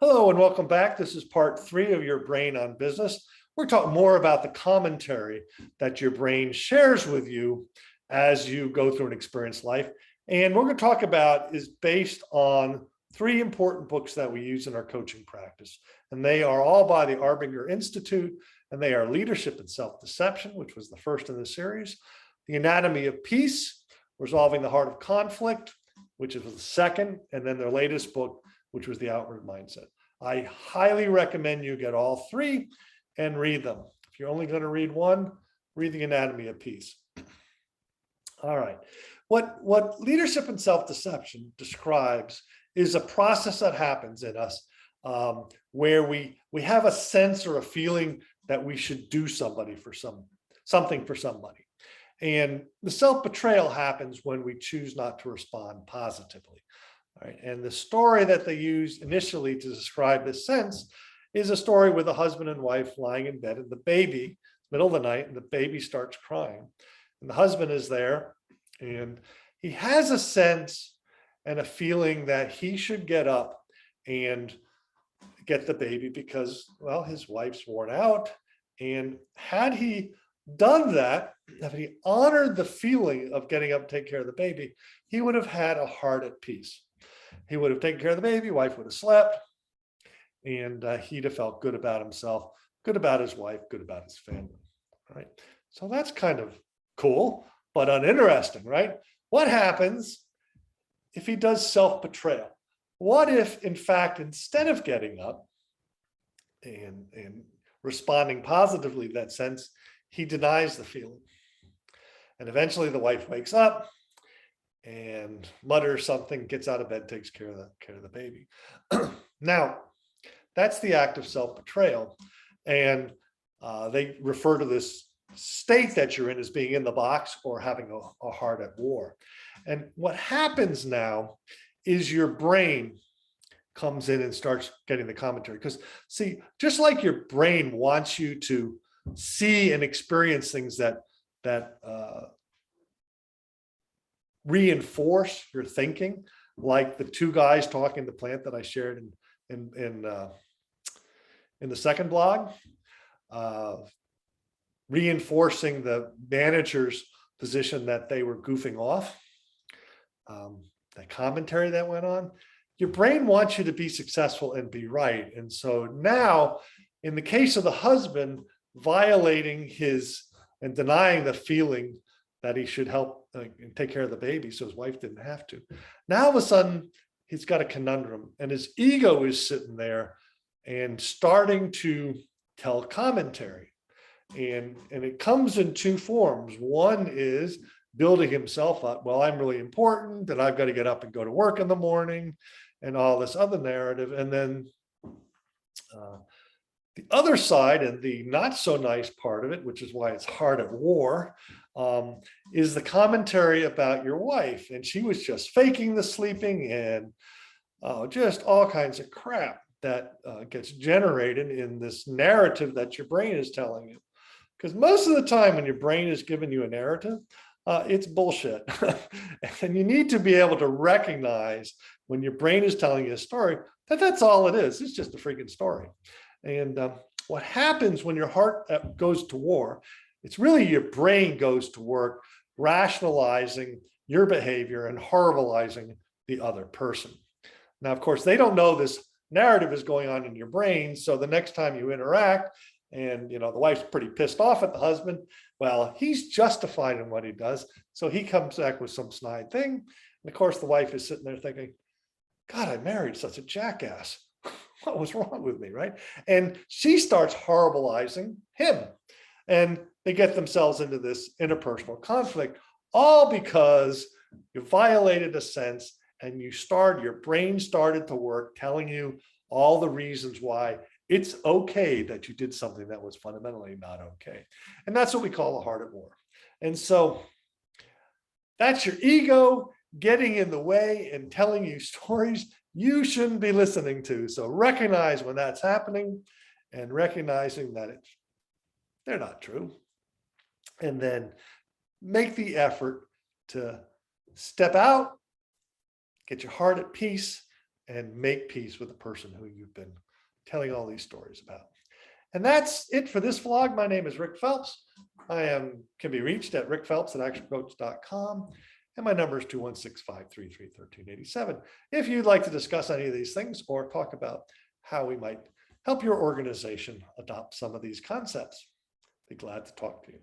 Hello and welcome back. This is part 3 of Your Brain on Business. We're talking more about the commentary that your brain shares with you as you go through an experienced life. And what we're going to talk about is based on 3 important books that we use in our coaching practice. And they are all by the Arbinger Institute, and they are Leadership and Self-Deception, which was the first in the series, The Anatomy of Peace, Resolving the Heart of Conflict, which is the second, and then their latest book, which was The Outward Mindset. I highly recommend you get all 3 and read them. If you're only going to read one, read The Anatomy of Peace. All right. What Leadership and Self-Deception describes is a process that happens in us where we have a sense or a feeling that we should do something for somebody. And the self-betrayal happens when we choose not to respond positively. All right. And the story that they use initially to describe this sense is a story with a husband and wife lying in bed, and the baby, middle of the night, and the baby starts crying. And the husband is there, and he has a sense and a feeling that he should get up and get the baby because, well, his wife's worn out. And had he done that, if he honored the feeling of getting up to take care of the baby, he would have had a heart at peace. He would have taken care of the baby, wife would have slept, and he'd have felt good about himself, good about his wife, good about his family. Right? So that's kind of cool, but uninteresting, right? What happens if he does self-betrayal? What if, in fact, instead of getting up and responding positively to that sense, he denies the feeling? And eventually the wife wakes up and mutters something, gets out of bed, takes care of the baby. Now, that's the act of self-betrayal. And they refer to this state that you're in as being in the box or having a heart at war. And what happens now is your brain comes in and starts getting the commentary. Because see, just like your brain wants you to see and experience things that reinforce your thinking, like the 2 guys talking the plant that I shared in the second blog, reinforcing the manager's position that they were goofing off, the commentary that went on. Your brain wants you to be successful and be right. And so now, in the case of the husband violating his and denying the feeling that he should help and take care of the baby so his wife didn't have to, now all of a sudden he's got a conundrum, and his ego is sitting there and starting to tell commentary. And it comes in 2 forms. One is building himself up. Well, I'm really important, and I've got to get up and go to work in the morning, and all this other narrative. And then the other side, and the not so nice part of it, which is why it's hard at war, is the commentary about your wife. And she was just faking the sleeping, and just all kinds of crap that gets generated in this narrative that your brain is telling you. Because most of the time when your brain is giving you a narrative, it's bullshit. And you need to be able to recognize when your brain is telling you a story that that's all it is. It's just a freaking story. And what happens when your heart goes to war, it's really your brain goes to work rationalizing your behavior and horribilizing the other person. Now, of course, they don't know this narrative is going on in your brain. So the next time you interact and, the wife's pretty pissed off at the husband, well, he's justified in what he does. So he comes back with some snide thing. And of course, the wife is sitting there thinking, God, I married such a jackass. What was wrong with me, right? And she starts horribilizing him. And they get themselves into this interpersonal conflict, all because you violated a sense, and your brain started to work telling you all the reasons why it's okay that you did something that was fundamentally not okay. And that's what we call a heart at war. And so that's your ego getting in the way and telling you stories you shouldn't be listening to. So recognize when that's happening, and recognizing that they're not true. And then make the effort to step out, get your heart at peace, and make peace with the person who you've been telling all these stories about. And that's it for this vlog. My name is Rick Phelps. Can be reached at rickphelps@actioncoach.com. And my number is 216-533-1387. If you'd like to discuss any of these things or talk about how we might help your organization adopt some of these concepts, be glad to talk to you.